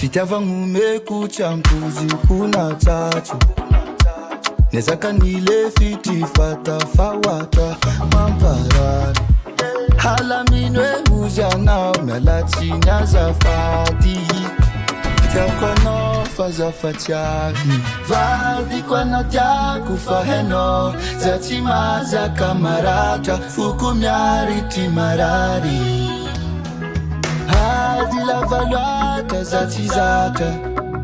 Fitiavagno champuzi kuna tatu nezaka nile fiti fata fawata mamparani halaminwe huzana melati nyazafati Tiakono faza fatiavi Vadi kwa natia kufaheno Zatima za kamarata Fukumyari timarari Hadi la valuata zatizata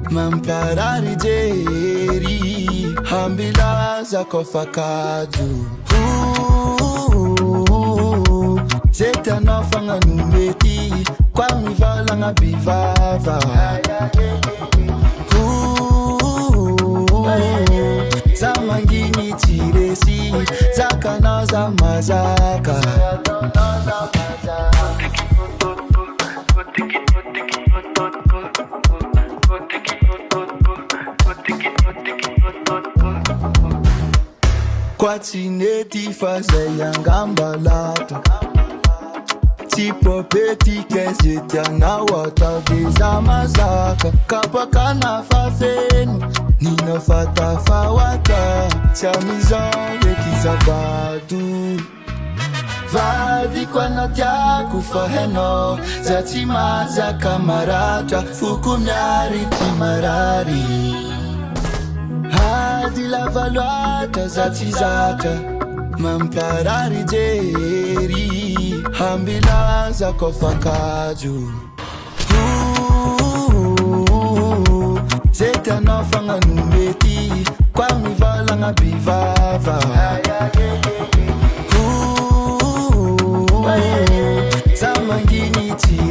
Mamparari jeri Hambila za kofakaju Zeta nafanga numeti Kwa mivala nga bivava Zamangini tiresi Zaka na zamazaka Kwa tineti faze yangambalata Tipo peti kezitia na wata biza mazaka Kapaka na fafeni Nina fata fawata Chamiza wekiza badu Vadi kwa natia kufaheno Zatima za kamarata Fukumyari timarari Hadi la valuata zatizata Mamparari jeri Hambila za kofakaju Zeta nafanga numeti Kwa mivala nga bivava Zamangini tiresi